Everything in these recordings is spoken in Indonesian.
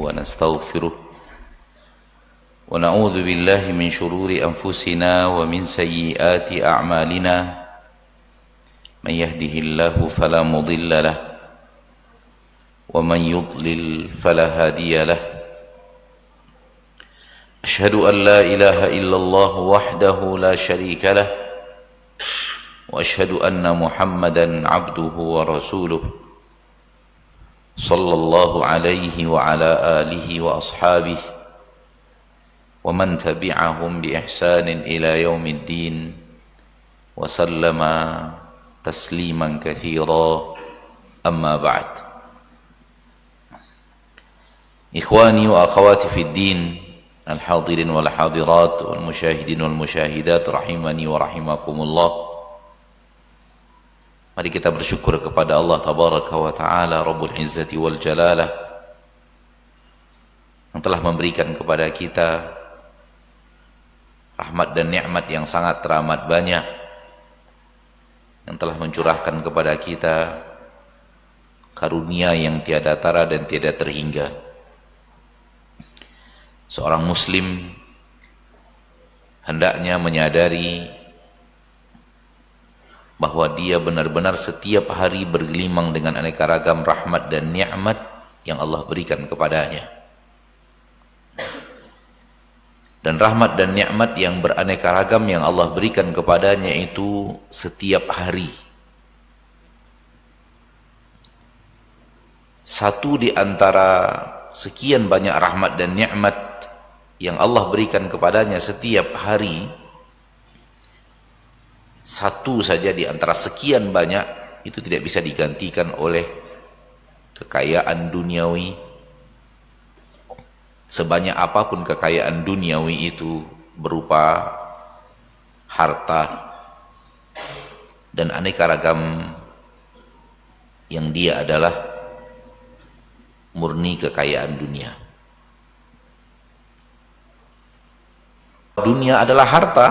ونستغفره ونعوذ بالله من شرور أنفسنا ومن سيئات أعمالنا من يهده الله فلا مضل له ومن يضلل فلا هادي له أشهد أن لا إله إلا الله وحده لا شريك له وأشهد أن محمدا عبده ورسوله صلى الله عليه وعلى آله وأصحابه ومن تبعهم بإحسان إلى يوم الدين وسلم تسليما كثيرا أما بعد إخواني وأخواتي في الدين الحاضرين والحاضرات والمشاهدين والمشاهدات رحمني ورحمكم الله. Mari kita bersyukur kepada Allah Tabaraka wa Ta'ala Rabbul Izzati wal Jalalah yang telah memberikan kepada kita rahmat dan nikmat yang sangat teramat banyak, yang telah mencurahkan kepada kita karunia yang tiada tara dan tiada terhingga. Seorang muslim hendaknya menyadari bahwa dia benar-benar setiap hari bergelimang dengan aneka ragam rahmat dan nikmat yang Allah berikan kepadanya. Dan rahmat dan nikmat yang beraneka ragam yang Allah berikan kepadanya itu setiap hari. Satu di antara sekian banyak rahmat dan nikmat yang Allah berikan kepadanya setiap hari, satu saja di antara sekian banyak itu tidak bisa digantikan oleh kekayaan duniawi. Sebanyak apapun kekayaan duniawi itu berupa harta dan aneka ragam yang dia adalah murni kekayaan dunia. Dunia adalah harta,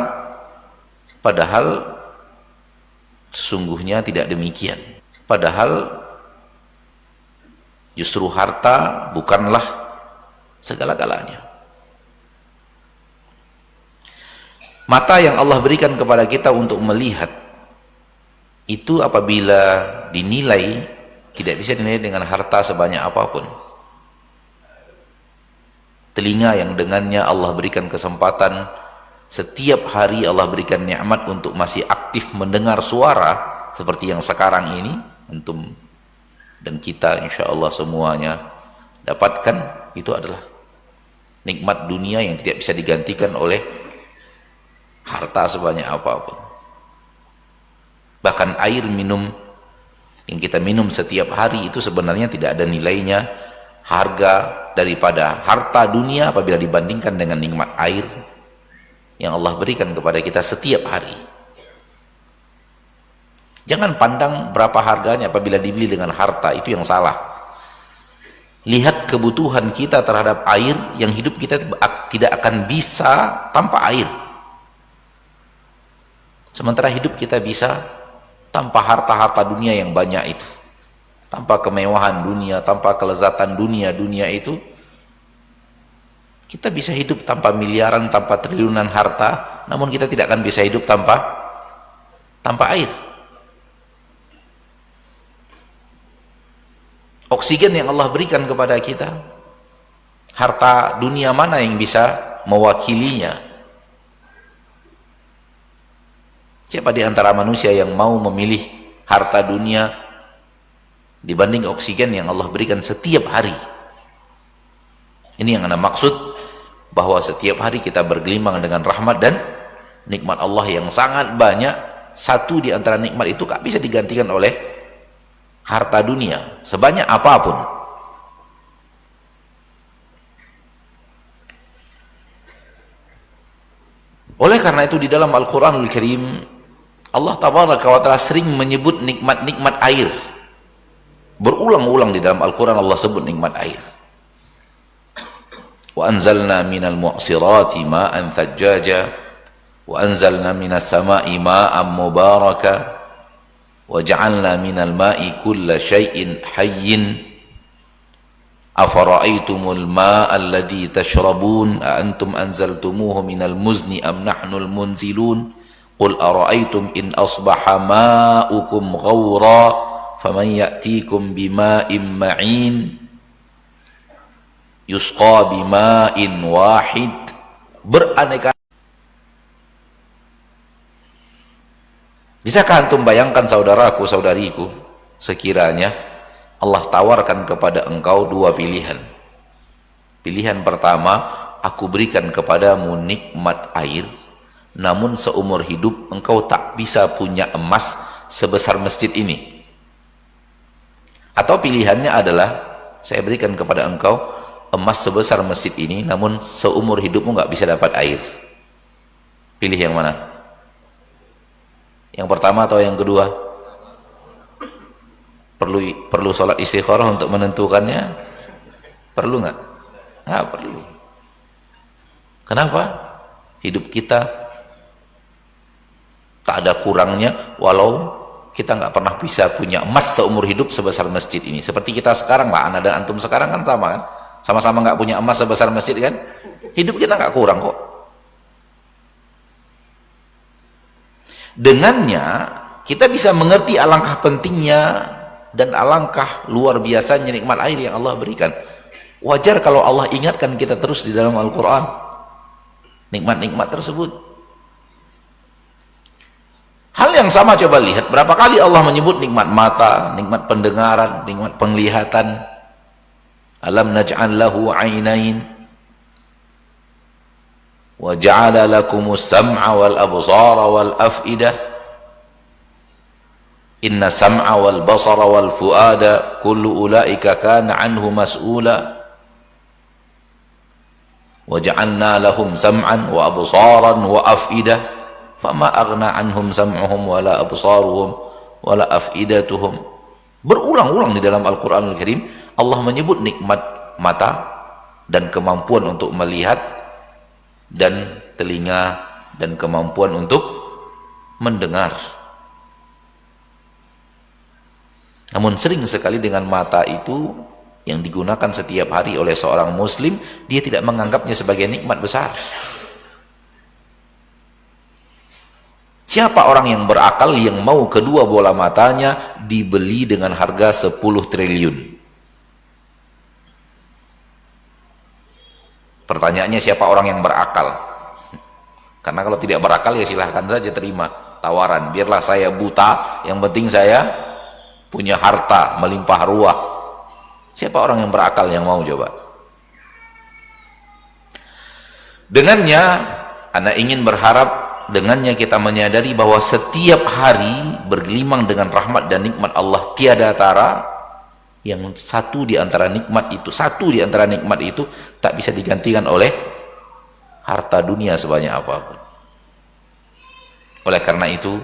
padahal sesungguhnya tidak demikian. Padahal justru harta bukanlah segala-galanya. Mata yang Allah berikan kepada kita untuk melihat itu apabila dinilai tidak bisa dinilai dengan harta sebanyak apapun. Telinga yang dengannya Allah berikan kesempatan setiap hari, Allah berikan nikmat untuk masih aktif mendengar suara seperti yang sekarang ini antum dan kita insyaallah semuanya dapatkan. Itu adalah nikmat dunia yang tidak bisa digantikan oleh harta sebanyak apapun. Bahkan air minum yang kita minum setiap hari itu sebenarnya tidak ada nilainya harga daripada harta dunia apabila dibandingkan dengan nikmat air yang Allah berikan kepada kita setiap hari. Jangan pandang berapa harganya apabila dibeli dengan harta, itu yang salah. Lihat kebutuhan kita terhadap air, yang hidup kita tidak akan bisa tanpa air. Sementara hidup kita bisa tanpa harta-harta dunia yang banyak itu. Tanpa kemewahan dunia, tanpa kelezatan dunia itu, kita bisa hidup tanpa miliaran, tanpa triliunan harta, namun kita tidak akan bisa hidup tanpa air. Oksigen yang Allah berikan kepada kita, harta dunia mana yang bisa mewakilinya? Siapa di antara manusia yang mau memilih harta dunia dibanding oksigen yang Allah berikan setiap hari? Ini yang Anda maksud, bahwa setiap hari kita bergelimang dengan rahmat dan nikmat Allah yang sangat banyak. Satu di antara nikmat itu gak bisa digantikan oleh harta dunia sebanyak apapun. Oleh karena itu di dalam Al-Quranul Karim Allah Tabaraka wa Ta'ala sering menyebut nikmat-nikmat air. Berulang-ulang di dalam Al-Quran Allah sebut nikmat air. Wa anzalna minal mu'sirati ma'an thajjaja wa anzalna minas sama'i ma'an mubaraka wa ja'alna minal ma'i kulla syai'in hayyin. afara'aitumul ma'a alladhi tashrabun a antum anzaltumuhu minal muzni am nahnul munzilun qul ara'aitum in asbaha ma'ukum ghawra faman ya'tikum bima'in ma'in yusqa bima'in wahid. Beraneka. Bisakah antum bayangkan saudaraku, saudariku, sekiranya Allah tawarkan kepada engkau dua pilihan. Pilihan pertama, aku berikan kepadamu nikmat air, namun seumur hidup engkau tak bisa punya emas sebesar masjid ini. Atau pilihannya adalah, saya berikan kepada engkau emas sebesar masjid ini, namun seumur hidupmu nggak bisa dapat air. Pilih yang mana? Yang pertama atau yang kedua? Perlu sholat istikharah untuk menentukannya? Perlu nggak? Nggak perlu. Kenapa? Hidup kita tak ada kurangnya, walau kita nggak pernah bisa punya emas seumur hidup sebesar masjid ini. Seperti kita sekarang lah, Anda dan antum sekarang kan sama kan? Sama-sama nggak punya emas sebesar masjid kan? Hidup kita nggak kurang kok. Dengannya kita bisa mengerti alangkah pentingnya dan alangkah luar biasanya nikmat air yang Allah berikan. Wajar kalau Allah ingatkan kita terus di dalam Al-Quran nikmat-nikmat tersebut. Hal yang sama coba lihat, berapa kali Allah menyebut nikmat mata, nikmat pendengaran, nikmat penglihatan. Alam naj'al lahu 'ainain wa ja'ala lakumus sam'a wal absara wal af'idah inna sam'a wal basara wal fu'ada kullu ulaika kana anhu mas'ula wa ja'alna lahum sam'an wa absaran wa af'idah fama aghna anhum sam'uhum wala absaruhum wala af'idatuhum. Berulang-ulang di dalam Al-Quranul Karim Allah menyebut nikmat mata dan kemampuan untuk melihat dan telinga dan kemampuan untuk mendengar. Namun sering sekali dengan mata itu yang digunakan setiap hari oleh seorang muslim, dia tidak menganggapnya sebagai nikmat besar. Siapa orang yang berakal yang mau kedua bola matanya dibeli dengan harga 10 triliun? Pertanyaannya siapa orang yang berakal? Karena kalau tidak berakal ya silahkan saja terima tawaran. Biarlah saya buta, yang penting saya punya harta melimpah ruah. Siapa orang yang berakal yang mau coba? Dengannya, Anda ingin berharap, dengannya kita menyadari bahwa setiap hari bergelimang dengan rahmat dan nikmat Allah tiada tara. Yang satu di antara nikmat itu tak bisa digantikan oleh harta dunia sebanyak apapun. Oleh karena itu,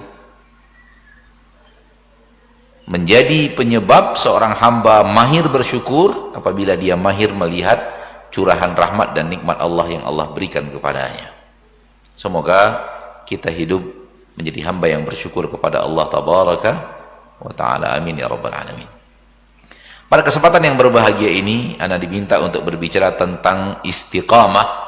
menjadi penyebab seorang hamba mahir bersyukur apabila dia mahir melihat curahan rahmat dan nikmat Allah yang Allah berikan kepadanya. Semoga kita hidup menjadi hamba yang bersyukur kepada Allah Tabaraka wa Ta'ala. Amin ya Rabbal Alamin. Pada kesempatan yang berbahagia ini, Anda diminta untuk berbicara tentang istiqamah.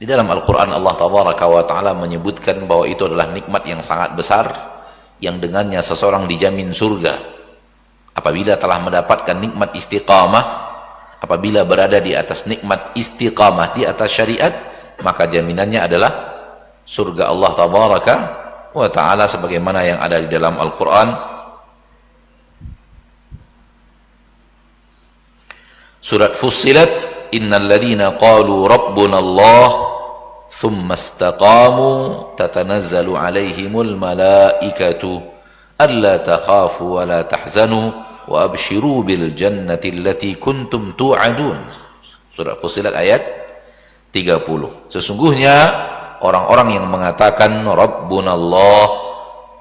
Di dalam Al-Quran Allah Tabaraka wa Ta'ala menyebutkan bahwa itu adalah nikmat yang sangat besar, yang dengannya seseorang dijamin surga. Apabila telah mendapatkan nikmat istiqamah, apabila berada di atas nikmat istiqamah, di atas syariat, maka jaminannya adalah surga Allah Tabaraka wa Ta'ala sebagaimana yang ada di dalam Al-Quran. Surat Fussilat, innal ladzina qalu rabbuna Allah thumma istaqamu tatanazzalu alaihimul malaikatu alla takhafu wa la tahzanu wa abshiru bil jannati allati kuntum tu'adun. Surat Fussilat ayat 30. Sesungguhnya orang-orang yang mengatakan rabbuna Allah,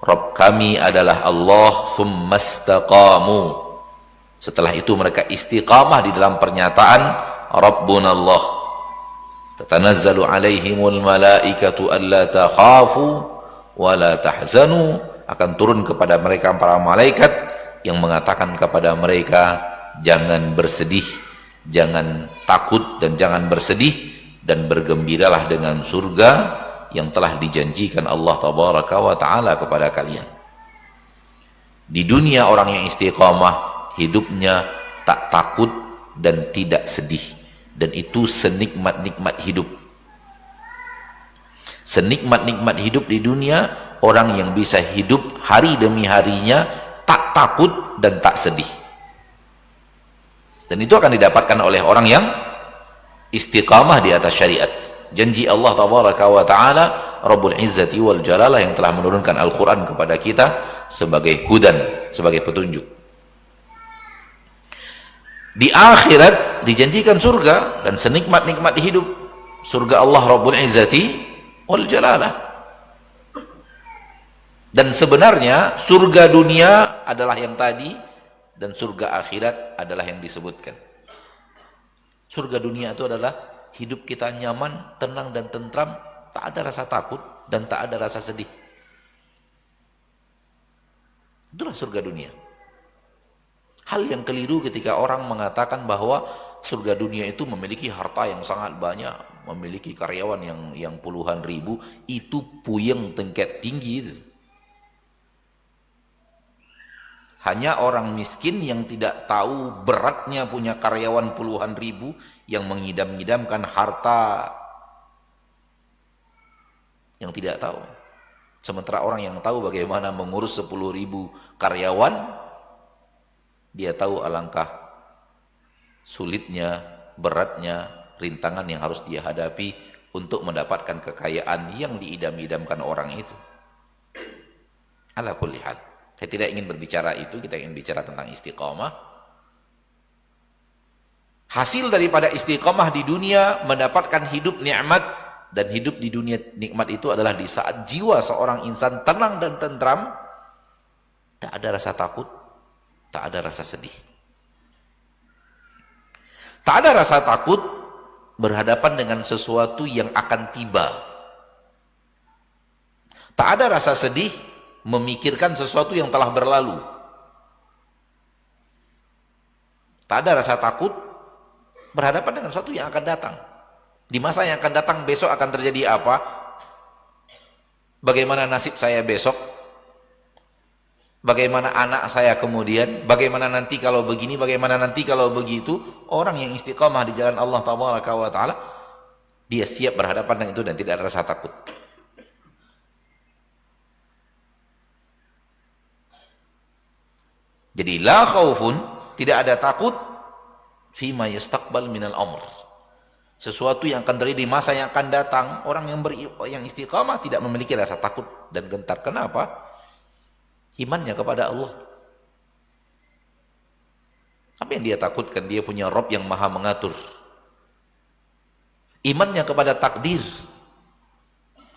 Rabb kami adalah Allah, thumma istaqamu, setelah itu mereka istiqamah di dalam pernyataan Rabbuna Allah, tatanazzalu alaihimul malaikatu alla takhafu wa la tahzanu, akan turun kepada mereka para malaikat yang mengatakan kepada mereka, jangan bersedih, jangan takut dan jangan bersedih, dan bergembiralah dengan surga yang telah dijanjikan Allah tabaraka wa ta'ala kepada kalian. Di dunia orang yang istiqamah, hidupnya tak takut dan tidak sedih, dan itu senikmat-nikmat hidup. Senikmat-nikmat hidup di dunia, orang yang bisa hidup hari demi harinya tak takut dan tak sedih. Dan itu akan didapatkan oleh orang yang istiqamah di atas syariat. Janji Allah tabaraka wa ta'ala Rabbul Izzati wal Jalalah yang telah menurunkan Al-Quran kepada kita sebagai hudan, sebagai petunjuk. Di akhirat dijanjikan surga dan senikmat-nikmat hidup. Surga Allah Rabbul Izzati wal Jalalah. Dan sebenarnya surga dunia adalah yang tadi, dan surga akhirat adalah yang disebutkan. Surga dunia itu adalah hidup kita nyaman, tenang dan tentram, tak ada rasa takut dan tak ada rasa sedih. Itulah surga dunia. Hal yang keliru ketika orang mengatakan bahwa surga dunia itu memiliki harta yang sangat banyak, memiliki karyawan yang puluhan ribu, itu puyeng tingkat tinggi itu. Hanya orang miskin yang tidak tahu beratnya punya karyawan puluhan ribu, yang mengidam-idamkan harta, yang tidak tahu. Sementara orang yang tahu bagaimana mengurus 10.000 karyawan, dia tahu alangkah sulitnya, beratnya, rintangan yang harus dia hadapi untuk mendapatkan kekayaan yang diidam-idamkan orang itu. Ala kulli hal. Saya tidak ingin berbicara itu, kita ingin bicara tentang istiqamah. Hasil daripada istiqamah di dunia, mendapatkan hidup nikmat, dan hidup di dunia nikmat itu adalah di saat jiwa seorang insan tenang dan tentram, tak ada rasa takut, tak ada rasa sedih. Tak ada rasa takut berhadapan dengan sesuatu yang akan tiba. Tak ada rasa sedih memikirkan sesuatu yang telah berlalu. Tak ada rasa takut berhadapan dengan sesuatu yang akan datang. Di masa yang akan datang, besok akan terjadi apa? Bagaimana nasib saya besok? Bagaimana anak saya kemudian? Bagaimana nanti kalau begini? Bagaimana nanti kalau begitu? Orang yang istiqamah di jalan Allah tabaraka wa ta'ala, dia siap berhadapan dengan itu dan tidak ada rasa takut. Jadi la khaufun, tidak ada takut, fima yastaqbal minal amr. Sesuatu yang akan terjadi di masa yang akan datang, orang yang istiqamah tidak memiliki rasa takut dan gentar. Kenapa? Imannya kepada Allah. Apa yang dia takutkan? Dia punya Rabb yang maha mengatur. Imannya kepada takdir.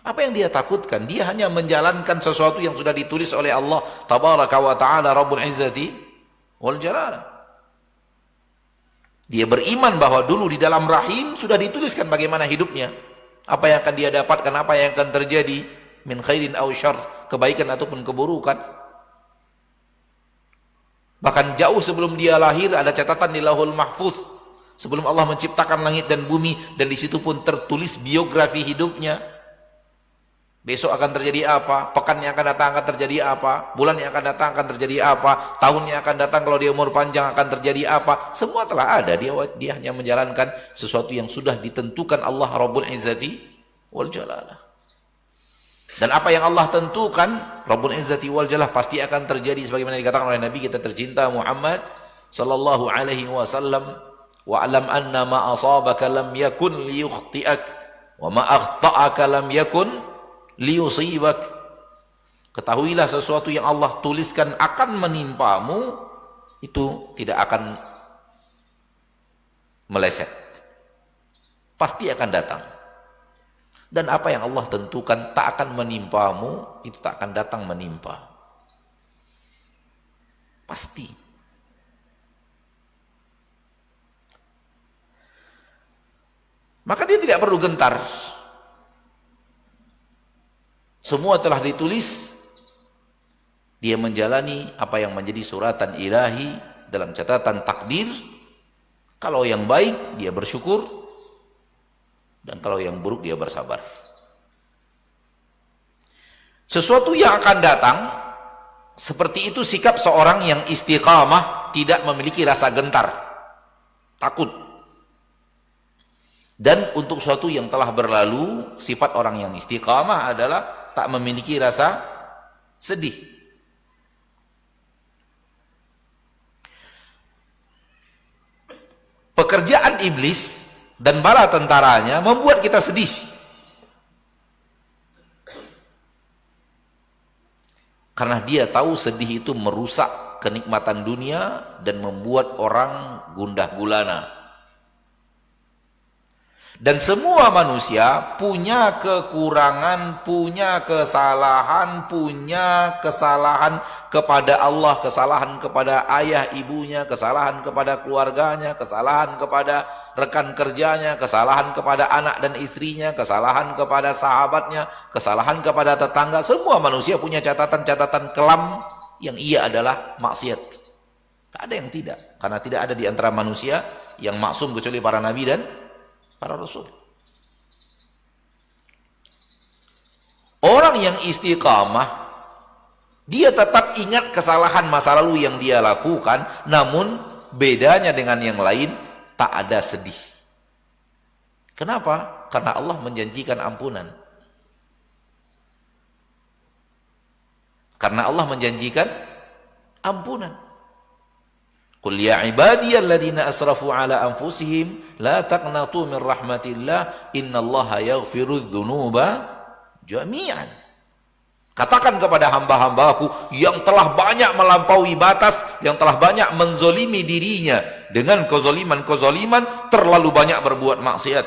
Apa yang dia takutkan? Dia hanya menjalankan sesuatu yang sudah ditulis oleh Allah tabaraka wa ta'ala Rabbul Izzati wal Jalalah. Dia beriman bahwa dulu di dalam rahim sudah dituliskan bagaimana hidupnya, apa yang akan dia dapatkan, apa yang akan terjadi, min khairin aw syarr, kebaikan ataupun keburukan. Bahkan jauh sebelum dia lahir ada catatan di Lauhul Mahfuz, sebelum Allah menciptakan langit dan bumi, dan di situ pun tertulis biografi hidupnya. Besok akan terjadi apa, pekan yang akan datang akan terjadi apa, bulan yang akan datang akan terjadi apa, tahun yang akan datang kalau dia umur panjang akan terjadi apa. Semua telah ada. Dia hanya menjalankan sesuatu yang sudah ditentukan Allah Rabbul Izzati wal Jalalah. Dan apa yang Allah tentukan Rabbul Izzati wal Jalalah pasti akan terjadi, sebagaimana dikatakan oleh Nabi kita tercinta Muhammad sallallahu alaihi wasallam, wa'lam anna ma asabaka lam yakun liyukhti'ak wa ma akhta'aka lam yakun liyusibak. Ketahuilah sesuatu yang Allah tuliskan akan menimpamu itu tidak akan meleset, pasti akan datang. Dan apa yang Allah tentukan tak akan menimpamu, itu tak akan datang menimpa, pasti. Maka dia tidak perlu gentar. Semua telah ditulis Dia menjalani apa yang menjadi suratan ilahi dalam catatan takdir. Kalau yang baik dia bersyukur, dan kalau yang buruk dia bersabar. Sesuatu yang akan datang, seperti itu sikap seorang yang istiqamah, tidak memiliki rasa gentar, takut. Dan untuk sesuatu yang telah berlalu, sifat orang yang istiqamah adalah tak memiliki rasa sedih. Pekerjaan iblis dan bala tentaranya membuat kita sedih. Karena dia tahu sedih itu merusak kenikmatan dunia dan membuat orang gundah gulana. Dan semua manusia punya kekurangan, punya kesalahan kepada Allah, kesalahan kepada ayah ibunya, kesalahan kepada keluarganya, kesalahan kepada rekan kerjanya, kesalahan kepada anak dan istrinya, kesalahan kepada sahabatnya, kesalahan kepada tetangga. Semua manusia punya catatan-catatan kelam yang ia adalah maksiat. Tak ada yang tidak, karena tidak ada di antara manusia yang maksum kecuali para nabi dan para rasul. Orang yang istiqamah, dia tetap ingat kesalahan masa lalu yang dia lakukan, namun bedanya dengan yang lain, tak ada sedih. Kenapa? Karena Allah menjanjikan ampunan. Karena Allah menjanjikan ampunan. Qul ya ibadiyalladzina asrafu ala anfusihim la taqnatu min rahmatillah innallaha yaghfirudz dzunuba jami'an. Katakan kepada hamba-hambaku yang telah banyak melampaui batas, yang telah banyak menzolimi dirinya dengan kezoliman-kezoliman, terlalu banyak berbuat maksiat.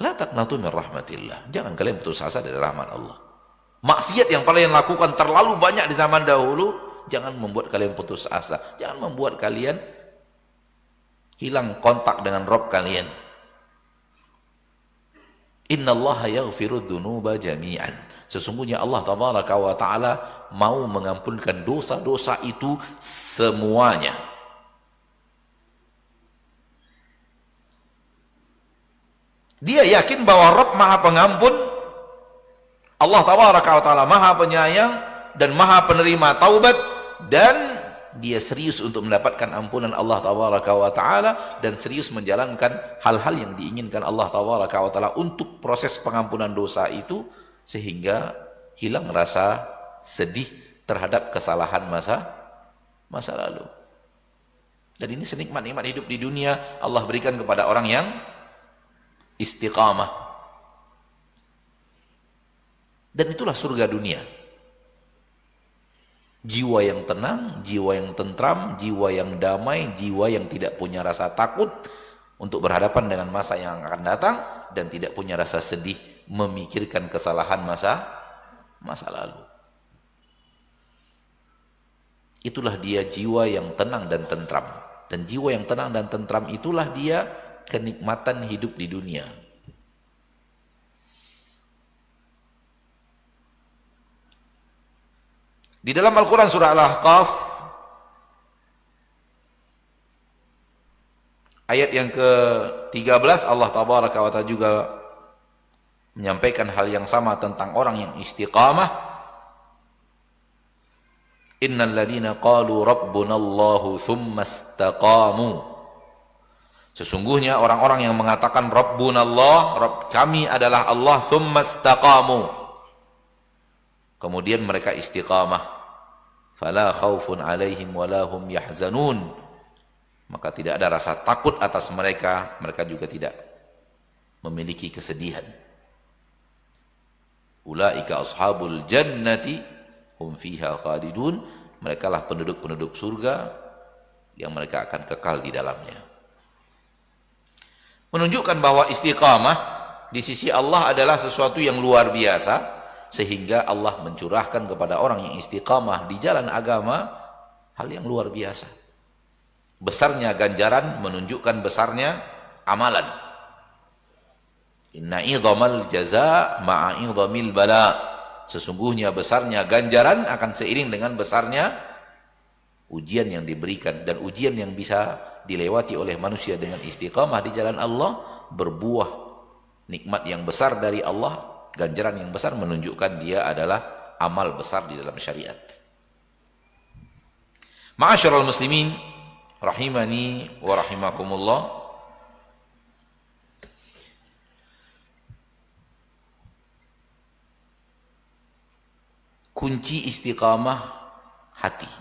La taqnatu min rahmatillah. Jangan kalian putus asa dari rahmat Allah. Maksiat yang kalian lakukan terlalu banyak di zaman dahulu, jangan membuat kalian putus asa. Jangan membuat kalian hilang kontak dengan Rabb kalian. Innallaha yaghfirudz dzunuba jami'an. Sesungguhnya Allah tabaraka wa ta'ala mau mengampunkan dosa-dosa itu semuanya. Dia yakin bahwa Rabb Maha Pengampun, Allah tabaraka wa ta'ala Maha Penyayang dan Maha Penerima taubat, dan dia serius untuk mendapatkan ampunan Allah tabaraka wa ta'ala, dan serius menjalankan hal-hal yang diinginkan Allah tabaraka wa ta'ala untuk proses pengampunan dosa itu, sehingga hilang rasa sedih terhadap kesalahan masa lalu. Dan ini senikmat-nikmat hidup di dunia Allah berikan kepada orang yang istiqamah. Dan itulah surga dunia. Jiwa yang tenang, jiwa yang tentram, jiwa yang damai, jiwa yang tidak punya rasa takut untuk berhadapan dengan masa yang akan datang, dan tidak punya rasa sedih memikirkan kesalahan masa lalu. Itulah dia jiwa yang tenang dan tentram. Dan jiwa yang tenang dan tentram itulah dia kenikmatan hidup di dunia. Di dalam Al-Quran surah Al-Ahqaf ayat yang ke-13, Allah tabaraka wa ta'ala juga menyampaikan hal yang sama tentang orang yang istiqamah. Innal ladzina qalu rabbunallahu tsumma istaqamu. Sesungguhnya orang-orang yang mengatakan rabbunallah, Rabb kami adalah Allah, tsumma istaqamu, kemudian mereka istiqamah, fala khaufun alaihim wala hum yahzanun, maka tidak ada rasa takut atas mereka, mereka juga tidak memiliki kesedihan. Ulaika ashabul jannati hum fiha khalidun, mereka lah penduduk-penduduk surga yang mereka akan kekal di dalamnya. Menunjukkan bahwa istiqamah di sisi Allah adalah sesuatu yang luar biasa, sehingga Allah mencurahkan kepada orang yang istiqamah di jalan agama hal yang luar biasa. Besarnya ganjaran menunjukkan besarnya amalan. Inna idhamal jaza ma'a idhamil bala. sesungguhnya besarnya ganjaran akan seiring dengan besarnya ujian yang diberikan. Dan ujian yang bisa dilewati oleh manusia dengan istiqamah di jalan Allah berbuah nikmat yang besar dari Allah, ganjaran yang besar, menunjukkan dia adalah amal besar di dalam syariat. Ma'asyiral muslimin rahimani wa rahimakumullah, kunci istiqamah hati.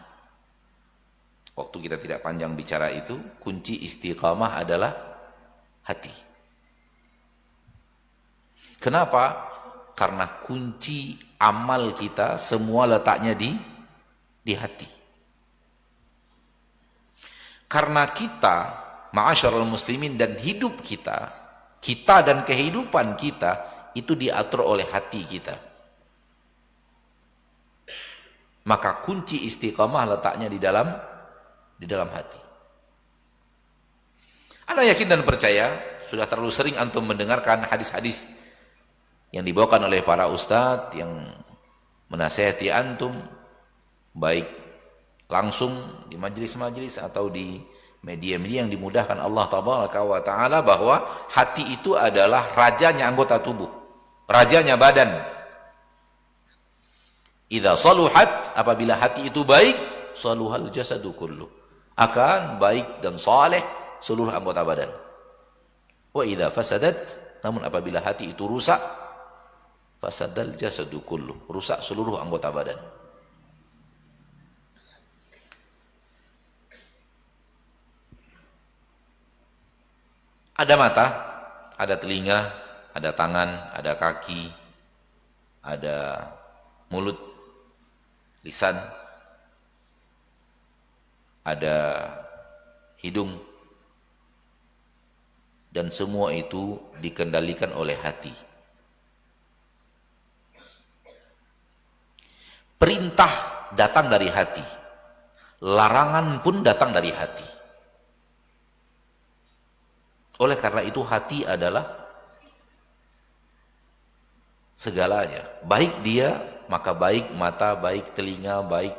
Waktu kita tidak panjang bicara itu, kunci istiqamah adalah hati. Kenapa? Karena kunci amal kita semua letaknya di hati. Karena kita, ma'asyiral muslimin, dan hidup kita dan kehidupan kita itu diatur oleh hati kita. Maka kunci istiqamah letaknya di dalam hati. Anda yakin dan percaya, sudah terlalu sering antum mendengarkan hadis-hadis yang dibawakan oleh para ustadz yang menasihati antum, baik langsung di majelis-majelis atau di media-media yang dimudahkan Allah tabaraka wa ta'ala, bahwa hati itu adalah rajanya anggota tubuh, rajanya badan. Idza saluhat, apabila hati itu baik, saluhal jasadu kullu, akan baik dan saleh seluruh anggota badan. Wa idza fasadat, namun apabila hati itu rusak, fasadal jasadu kullu, rusak seluruh anggota badan. Ada mata, ada telinga, ada tangan, ada kaki, ada mulut, lisan, ada hidung, dan semua itu dikendalikan oleh hati. Perintah datang dari hati, larangan pun datang dari hati. Oleh karena itu hati adalah segalanya. Baik dia, maka baik mata, baik telinga, baik.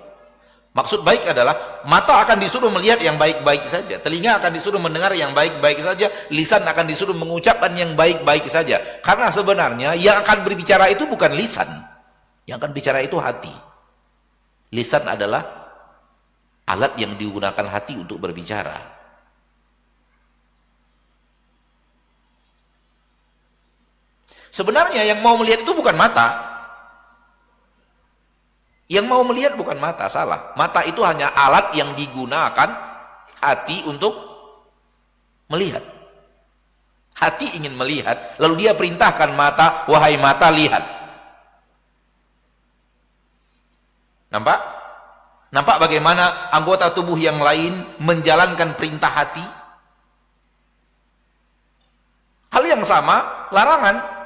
Maksud baik adalah mata akan disuruh melihat yang baik-baik saja, telinga akan disuruh mendengar yang baik-baik saja, lisan akan disuruh mengucapkan yang baik-baik saja. Karena sebenarnya yang akan berbicara itu bukan lisan, yang akan bicara itu hati. Lisan adalah alat yang digunakan hati untuk berbicara. Sebenarnya yang mau melihat itu bukan mata. Yang mau melihat bukan mata, salah. Mata itu hanya alat yang digunakan hati untuk melihat. Hati ingin melihat, lalu dia perintahkan mata, wahai mata, lihat. Nampak? Nampak bagaimana anggota tubuh yang lain menjalankan perintah hati? Hal yang sama, larangan.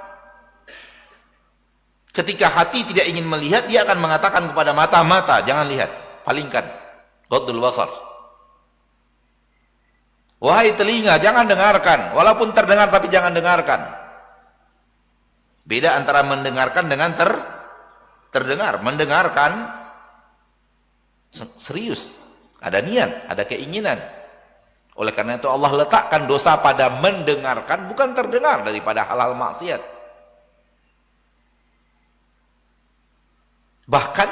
Ketika hati tidak ingin melihat, dia akan mengatakan kepada mata, mata, jangan lihat, palingkan, ghaddul basar. Wahai telinga, jangan dengarkan, walaupun terdengar tapi jangan dengarkan. Beda antara mendengarkan dengan terdengar. Mendengarkan serius, ada niat, ada keinginan. Oleh karena itu Allah letakkan dosa pada mendengarkan, bukan terdengar, daripada hal-hal maksiat. Bahkan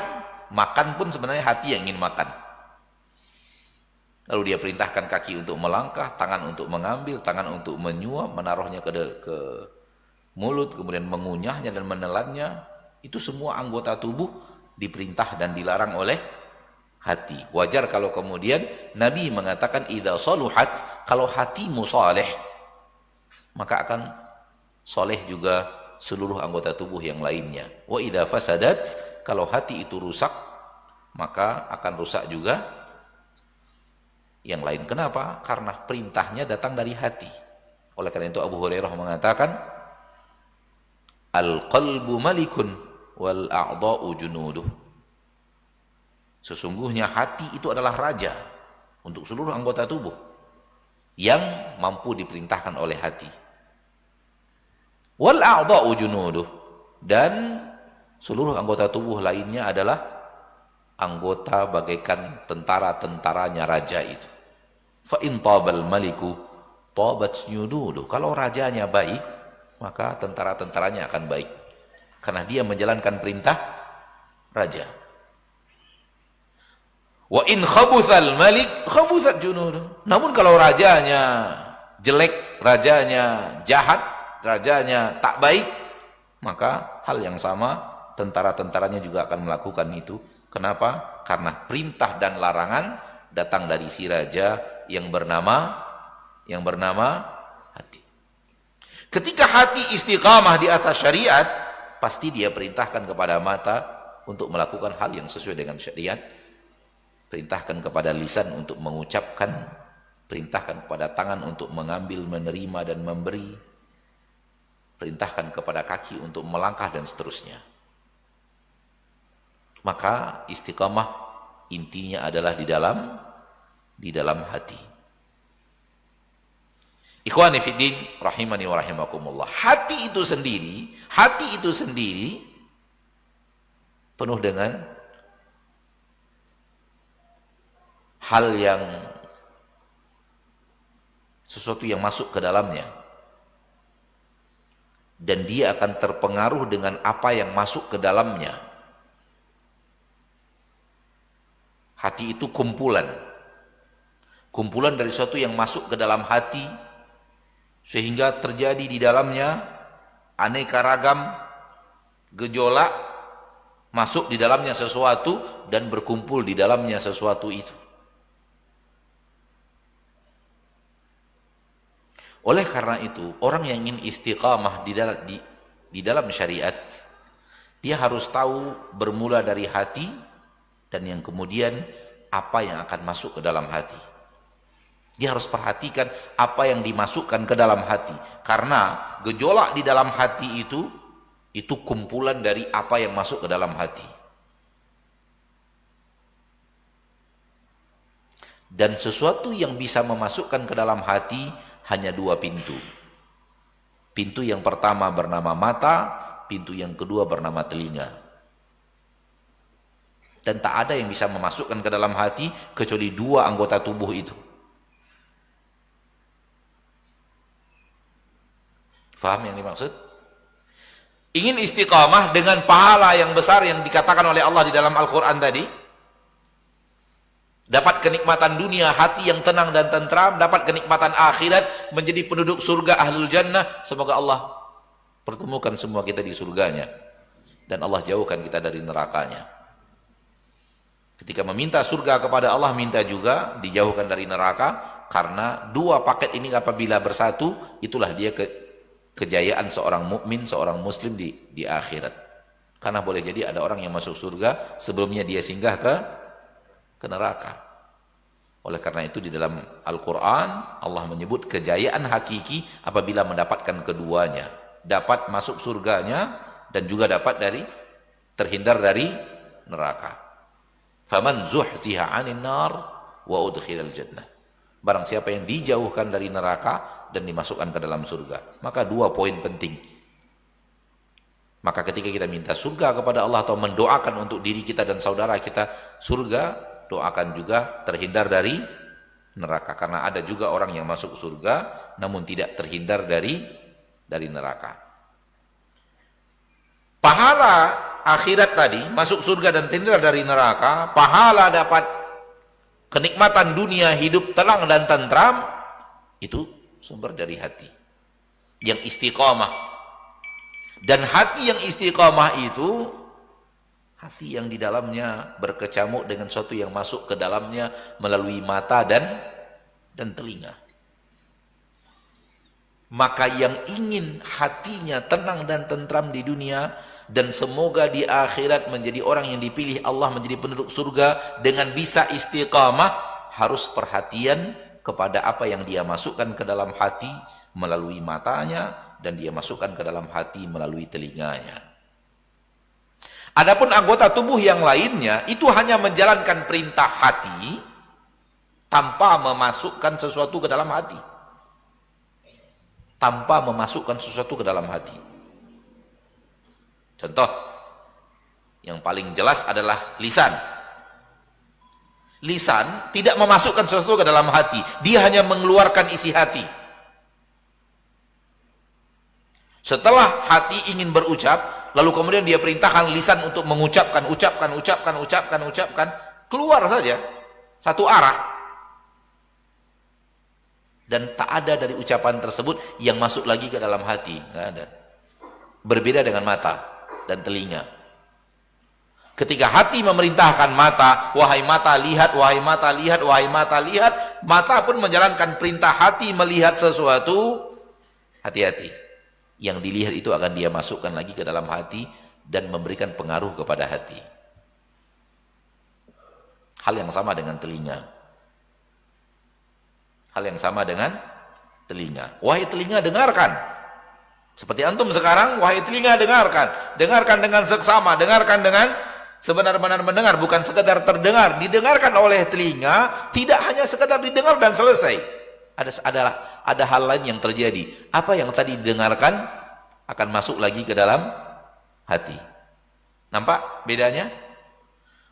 makan pun sebenarnya hati yang ingin makan. Lalu dia perintahkan kaki untuk melangkah, tangan untuk mengambil, tangan untuk menyuap, menaruhnya ke mulut, kemudian mengunyahnya dan menelannya. Itu semua anggota tubuh diperintah dan dilarang oleh hati. Wajar kalau kemudian Nabi mengatakan idza saluhat, kalau hatimu saleh, maka akan soleh juga seluruh anggota tubuh yang lainnya. Wa idza fasadat, kalau hati itu rusak, maka akan rusak juga yang lain. Kenapa? Karena perintahnya datang dari hati. Oleh karena itu Abu Hurairah mengatakan, al-qalbu malikun wal a'dha'u junuduh. Sesungguhnya hati itu adalah raja untuk seluruh anggota tubuh yang mampu diperintahkan oleh hati. Wal a'dha'u junuduh, dan Seluruh anggota tubuh lainnya adalah anggota bagaikan tentara-tentaranya raja itu. Fa in tabal maliku tabat junuduh. Kalau rajanya baik, maka tentara-tentaranya akan baik. Karena dia menjalankan perintah raja. Wa in khabuthal malik khabuthat junuduh. Namun kalau rajanya jelek, rajanya jahat, rajanya tak baik, maka hal yang sama tentara-tentaranya juga akan melakukan itu. Kenapa? Karena perintah dan larangan datang dari si raja yang bernama hati. Ketika hati istiqamah di atas syariat, pasti dia perintahkan kepada mata untuk melakukan hal yang sesuai dengan syariat, perintahkan kepada lisan untuk mengucapkan, perintahkan kepada tangan untuk mengambil, menerima dan memberi, perintahkan kepada kaki untuk melangkah dan seterusnya. Maka istiqamah intinya adalah di dalam hati. Ikhwani fiddin rahimani wa rahimakumullah. Hati itu sendiri penuh dengan hal yang sesuatu yang masuk ke dalamnya. Dan dia akan terpengaruh dengan apa yang masuk ke dalamnya. Hati itu kumpulan dari sesuatu yang masuk ke dalam hati, sehingga terjadi di dalamnya aneka ragam gejolak, masuk di dalamnya sesuatu dan berkumpul di dalamnya sesuatu itu. Oleh karena itu, orang yang ingin istiqamah di dalam syariat, dia harus tahu bermula dari hati, dan yang kemudian apa yang akan masuk ke dalam hati. Dia harus perhatikan apa yang dimasukkan ke dalam hati, karena gejolak di dalam hati itu kumpulan dari apa yang masuk ke dalam hati. Dan sesuatu yang bisa memasukkan ke dalam hati hanya dua pintu. Pintu yang pertama bernama mata, pintu yang kedua bernama telinga. Dan tak ada yang bisa memasukkan ke dalam hati kecuali dua anggota tubuh itu. Faham yang dimaksud? Ingin istiqamah dengan pahala yang besar yang dikatakan oleh Allah di dalam Al-Quran tadi, dapat kenikmatan dunia, hati yang tenang dan tentram, dapat kenikmatan akhirat, menjadi penduduk surga ahlul jannah. Semoga Allah pertemukan semua kita di surganya, dan Allah jauhkan kita dari nerakanya. Ketika meminta surga kepada Allah, minta juga dijauhkan dari neraka, karena dua paket ini apabila bersatu, itulah dia kejayaan seorang mukmin, seorang muslim di akhirat. Karena boleh jadi ada orang yang masuk surga sebelumnya dia singgah ke neraka. Oleh karena itu di dalam Al-Quran Allah menyebut kejayaan hakiki apabila mendapatkan keduanya, dapat masuk surganya dan juga dapat terhindar dari neraka. Faman zuhziha 'anil nar wa udkhilal jannah. Barang siapa yang dijauhkan dari neraka dan dimasukkan ke dalam surga. Maka dua poin penting. Maka ketika kita minta surga kepada Allah atau mendoakan untuk diri kita dan saudara kita surga, doakan juga terhindar dari neraka. Karena ada juga orang yang masuk surga namun tidak terhindar dari neraka. Pahala akhirat tadi, masuk surga dan terhindar dari neraka, pahala dapat kenikmatan dunia, hidup tenang dan tentram, itu sumber dari hati yang istiqamah. Dan hati yang istiqamah itu hati yang di dalamnya berkecamuk dengan sesuatu yang masuk ke dalamnya melalui mata dan telinga. Maka yang ingin hatinya tenang dan tentram di dunia dan semoga di akhirat menjadi orang yang dipilih Allah menjadi penduduk surga dengan bisa istiqamah, harus perhatian kepada apa yang dia masukkan ke dalam hati melalui matanya dan dia masukkan ke dalam hati melalui telinganya. Adapun anggota tubuh yang lainnya itu hanya menjalankan perintah hati tanpa memasukkan sesuatu ke dalam hati. Tanpa memasukkan sesuatu ke dalam hati. Contoh, Yang paling jelas adalah lisan. Lisan tidak memasukkan sesuatu ke dalam hati, dia hanya mengeluarkan isi hati. Setelah hati ingin berucap, lalu kemudian dia perintahkan lisan untuk mengucapkan, ucapkan, keluar saja satu arah. Dan tak ada dari ucapan tersebut yang masuk lagi ke dalam hati, nggak ada. Berbeda dengan mata dan telinga. Ketika hati memerintahkan mata, wahai mata lihat, wahai mata lihat, wahai mata lihat, mata pun menjalankan perintah hati melihat sesuatu, hati-hati. Yang dilihat itu akan dia masukkan lagi ke dalam hati dan memberikan pengaruh kepada hati. Hal yang sama dengan telinga. Hal yang sama dengan telinga. Wahai telinga, dengarkan. Seperti antum sekarang, wahai telinga, dengarkan. Dengarkan dengan seksama, dengarkan dengan sebenar-benar mendengar, bukan sekedar terdengar. Didengarkan oleh telinga, tidak hanya sekedar didengar dan selesai. Ada hal lain yang terjadi. Apa yang tadi didengarkan akan masuk lagi ke dalam hati. Nampak bedanya?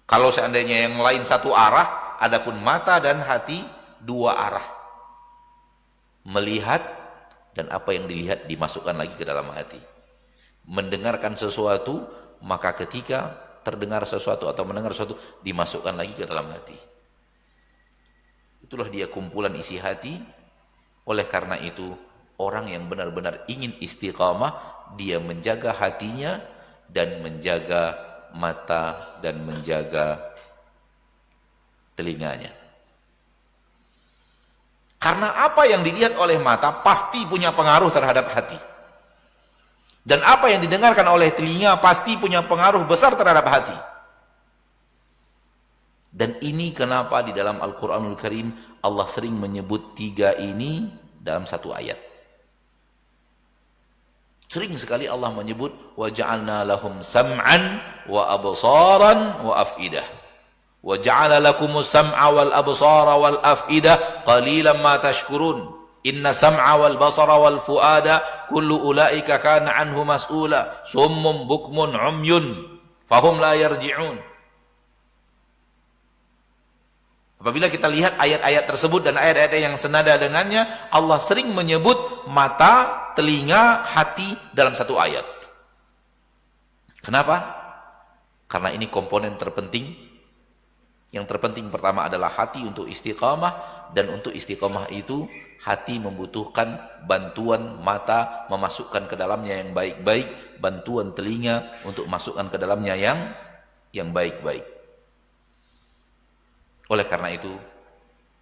Kalau seandainya yang lain satu arah, adapun mata dan hati dua arah. Melihat dan apa yang dilihat dimasukkan lagi ke dalam hati. Mendengarkan sesuatu, maka ketika terdengar sesuatu atau mendengar sesuatu dimasukkan lagi ke dalam hati. Itulah dia kumpulan isi hati. Oleh karena itu, orang yang benar-benar ingin istiqamah, dia menjaga hatinya dan menjaga mata dan menjaga telinganya. Karena apa yang dilihat oleh mata pasti punya pengaruh terhadap hati. Dan apa yang didengarkan oleh telinga pasti punya pengaruh besar terhadap hati. Dan ini kenapa di dalam Al-Quranul Karim Allah sering menyebut tiga ini dalam satu ayat. Sering sekali Allah menyebut وَجَعَلْنَا لَهُمْ سَمْعًا وَأَبْصَارًا وَأَفْئِدَةً وَجَعَلَ لَكُمُ السَّمْعَ وَالْأَبْصَارَ وَالْأَفْئِدَةَ قَلِيلًا مَا تَشْكُرُونَ Inna sam'a wal basara wal fuada kullu ulaika kana anhu mas'ula summum bukmun umyun fahum la yarji'un. Apabila kita lihat ayat-ayat tersebut dan ayat-ayat yang senada dengannya, Allah sering menyebut mata, telinga, hati dalam satu ayat. Kenapa? Karena ini komponen terpenting. Yang terpenting pertama adalah hati untuk istiqamah, dan untuk istiqamah itu hati membutuhkan bantuan mata memasukkan ke dalamnya yang baik-baik, bantuan telinga untuk masukkan ke dalamnya yang baik-baik. Oleh karena itu,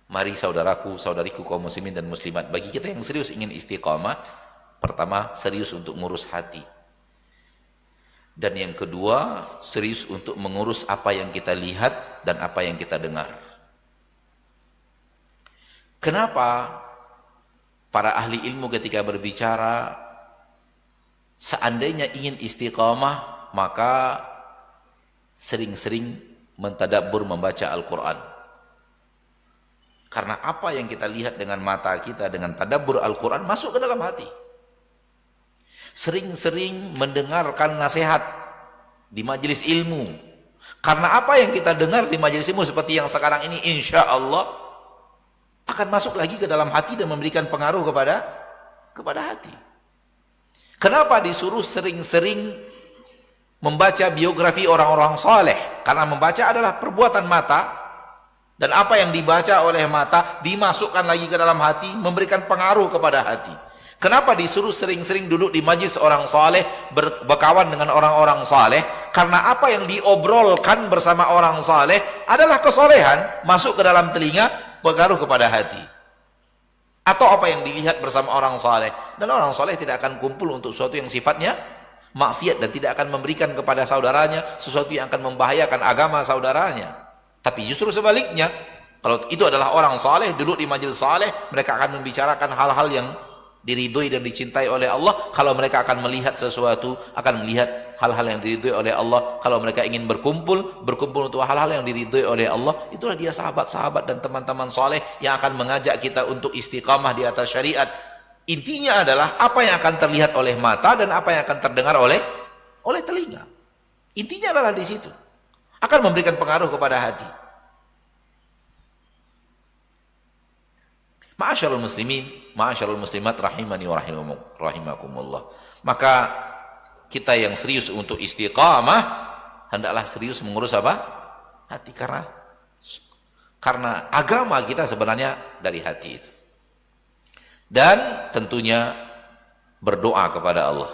mari saudaraku, saudariku kaum muslimin dan muslimat, bagi kita yang serius ingin istiqamah, pertama serius untuk ngurus hati. Dan yang kedua, serius untuk mengurus apa yang kita lihat dan apa yang kita dengar. Kenapa para ahli ilmu ketika berbicara, seandainya ingin istiqamah, maka sering-sering mentadabbur membaca Al-Quran. Karena apa yang kita lihat dengan mata kita, dengan tadabbur Al-Quran, masuk ke dalam hati. Sering-sering mendengarkan nasihat di majelis ilmu. Karena apa yang kita dengar di majelis ilmu seperti yang sekarang ini, insya Allah akan masuk lagi ke dalam hati dan memberikan pengaruh kepada hati. Kenapa disuruh sering-sering membaca biografi orang-orang saleh? Karena membaca adalah perbuatan mata, dan apa yang dibaca oleh mata dimasukkan lagi ke dalam hati, memberikan pengaruh kepada hati. Kenapa disuruh sering-sering duduk di majlis orang saleh, berkawan dengan orang-orang saleh? Karena apa yang diobrolkan bersama orang saleh adalah kesolehan, masuk ke dalam telinga, pengaruh kepada hati. Atau apa yang dilihat bersama orang saleh, dan orang saleh tidak akan kumpul untuk sesuatu yang sifatnya maksiat, dan tidak akan memberikan kepada saudaranya sesuatu yang akan membahayakan agama saudaranya. Tapi justru sebaliknya, kalau itu adalah orang saleh duduk di majelis saleh, mereka akan membicarakan hal-hal yang diridhoi dan dicintai oleh Allah. Kalau mereka akan melihat sesuatu, akan melihat hal-hal yang diridhoi oleh Allah. Kalau mereka ingin berkumpul untuk hal-hal yang diridhoi oleh Allah. Itulah dia sahabat-sahabat dan teman-teman soleh yang akan mengajak kita untuk istiqamah di atas syariat. Intinya adalah apa yang akan terlihat oleh mata dan apa yang akan terdengar oleh telinga. Intinya adalah di situ. Akan memberikan pengaruh kepada hati. Ma'asyarul muslimin, ma'asyarul muslimat rahimani wa rahimakumullah. Maka kita yang serius untuk istiqamah hendaklah serius mengurus apa? Hati, karena agama kita sebenarnya dari hati itu. Dan tentunya berdoa kepada Allah.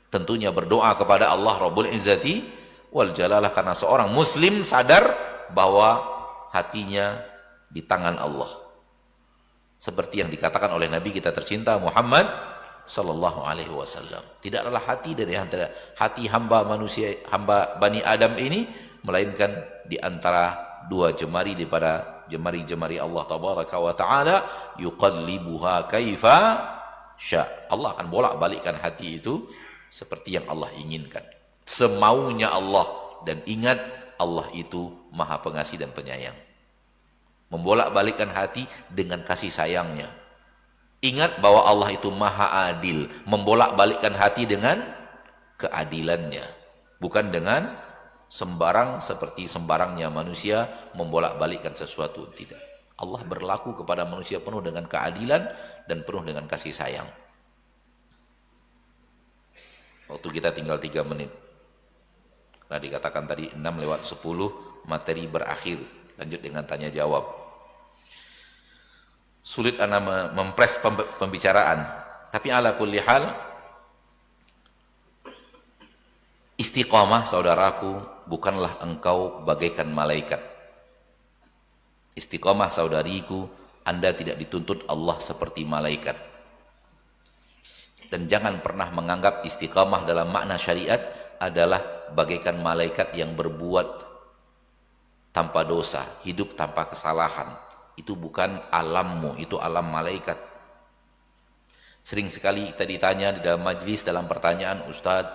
Tentunya berdoa kepada Allah Rabbul Izzati wal Jalalah, karena seorang muslim sadar bahwa hatinya di tangan Allah. Seperti yang dikatakan oleh Nabi kita tercinta Muhammad sallallahu alaihi wasallam. Tidaklah hati dari antara hati hamba manusia, hamba Bani Adam ini, melainkan di antara dua jemari daripada jemari-jemari Allah tabaraka wa taala, yuqallibuha kaifa sya. Allah akan bolak-balikkan hati itu seperti yang Allah inginkan, semaunya Allah. Dan ingat, Allah itu Maha Pengasih dan Penyayang. Membolak-balikkan hati dengan kasih sayangnya. Ingat bahwa Allah itu Maha Adil, membolak-balikkan hati dengan keadilannya, bukan dengan sembarang seperti sembarangnya manusia membolak-balikkan sesuatu. Tidak. Allah berlaku kepada manusia penuh dengan keadilan dan penuh dengan kasih sayang. Waktu kita tinggal 3 menit. Karena dikatakan tadi 6:10 materi berakhir. Lanjut dengan tanya jawab. Sulit ana mempres pembicaraan, tapi ala kulli hal, istiqamah saudaraku bukanlah engkau bagaikan malaikat. Istiqamah saudariku, Anda tidak dituntut Allah seperti malaikat. Dan jangan pernah menganggap istiqamah dalam makna syariat adalah bagaikan malaikat yang berbuat tanpa dosa, hidup tanpa kesalahan. Itu bukan alammu, itu alam malaikat. Sering sekali kita ditanya di dalam majlis, dalam pertanyaan, Ustadz,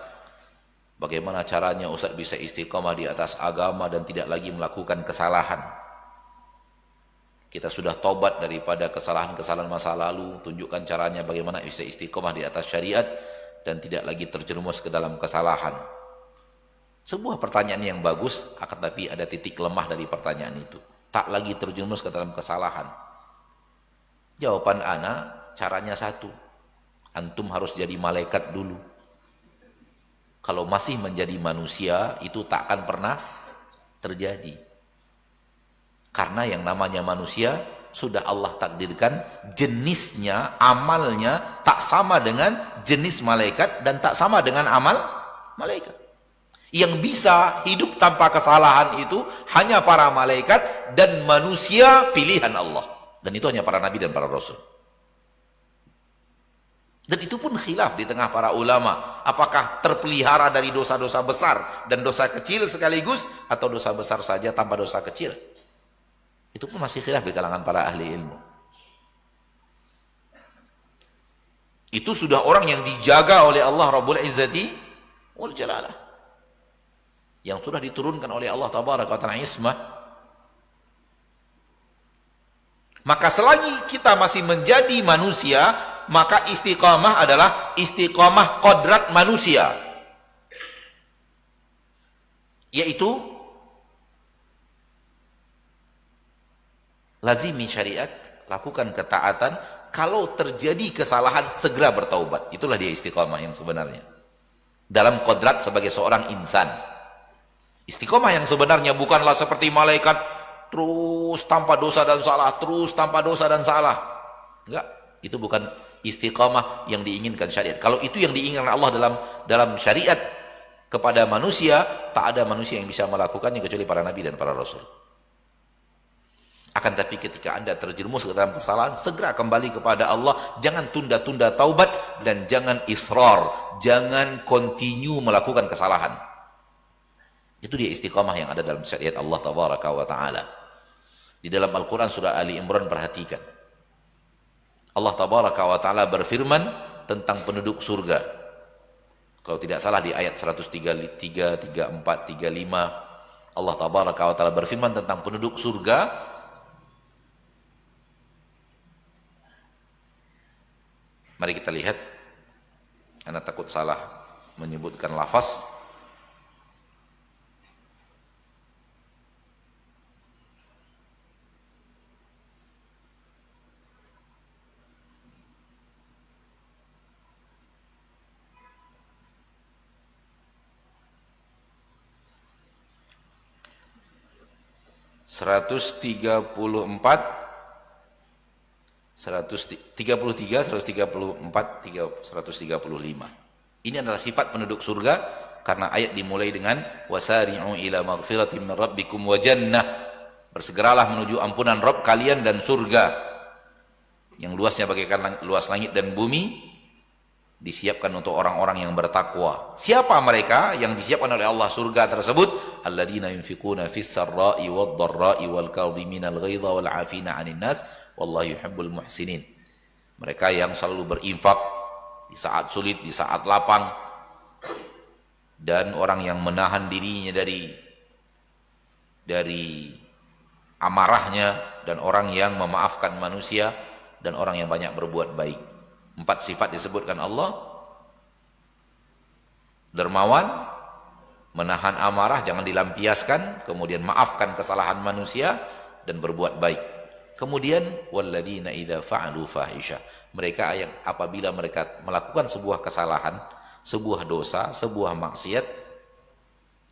bagaimana caranya Ustadz bisa istiqamah di atas agama dan tidak lagi melakukan kesalahan? Kita sudah tobat daripada kesalahan-kesalahan masa lalu, tunjukkan caranya bagaimana bisa istiqamah di atas syariat dan tidak lagi terjerumus ke dalam kesalahan. Sebuah pertanyaan yang bagus, akan tapi ada titik lemah dari pertanyaan itu. Tak lagi terjerumus ke dalam kesalahan. Jawaban ana, caranya satu. Antum harus jadi malaikat dulu. Kalau masih menjadi manusia, itu tak akan pernah terjadi. Karena yang namanya manusia, sudah Allah takdirkan jenisnya, amalnya tak sama dengan jenis malaikat dan tak sama dengan amal malaikat. Yang bisa hidup tanpa kesalahan itu hanya para malaikat dan manusia pilihan Allah. Dan itu hanya para nabi dan para rasul. Dan itu pun khilaf di tengah para ulama. Apakah terpelihara dari dosa-dosa besar dan dosa kecil sekaligus, atau dosa besar saja tanpa dosa kecil? Itu pun masih khilaf di kalangan para ahli ilmu. Itu sudah orang yang dijaga oleh Allah Rabbul Izzati wal Jalalah, yang sudah diturunkan oleh Allah Tabaraka wa Ta'ala ismah. Maka selagi kita masih menjadi manusia, maka istiqamah adalah istiqamah kodrat manusia, yaitu lazimi syariat, lakukan ketaatan. Kalau terjadi kesalahan, segera bertaubat. Itulah dia istiqamah yang sebenarnya dalam kodrat sebagai seorang insan. Istiqomah yang sebenarnya bukanlah seperti malaikat terus tanpa dosa dan salah, terus tanpa dosa dan salah. Enggak, itu bukan istiqomah yang diinginkan syariat. Kalau itu yang diinginkan Allah dalam syariat kepada manusia, tak ada manusia yang bisa melakukannya kecuali para nabi dan para rasul. Akan tapi ketika Anda terjerumus ke dalam kesalahan, segera kembali kepada Allah. Jangan tunda-tunda taubat dan jangan israr, jangan continue melakukan kesalahan. Itu dia istiqamah yang ada dalam syariat Allah Tabaraka wa Ta'ala. Di dalam Al-Quran surah Ali Imran, perhatikan. Allah Tabaraka wa Ta'ala berfirman tentang penduduk surga. Kalau tidak salah di ayat 133, 34, 35, Allah Tabaraka wa Ta'ala berfirman tentang penduduk surga. Mari kita lihat. Anda takut salah menyebutkan lafaz. 134, 133, 134, 135. Ini adalah sifat penduduk surga karena ayat dimulai dengan wasari'u ila maghfiratin min rabbikum wa jannah. Bersegeralah menuju ampunan Rabb kalian dan surga yang luasnya bagaikan luas langit dan bumi, disiapkan untuk orang-orang yang bertakwa. Siapa mereka yang disiapkan oleh Allah surga tersebut? Alladzina yunfiquna fis sarra'i wad dharra'i wal kadhiminal ghaidha wal 'afina 'anil nas wallahu yuhibbul muhsinin. Mereka yang selalu berinfak di saat sulit, di saat lapang, dan orang yang menahan dirinya dari amarahnya, dan orang yang memaafkan manusia, dan orang yang banyak berbuat baik. 4 sifat disebutkan Allah: dermawan, menahan amarah, jangan dilampiaskan, kemudian maafkan kesalahan manusia, dan berbuat baik. Kemudian walladzina idza fa'alu fahisha, mereka yang apabila mereka melakukan sebuah kesalahan, sebuah dosa, sebuah maksiat,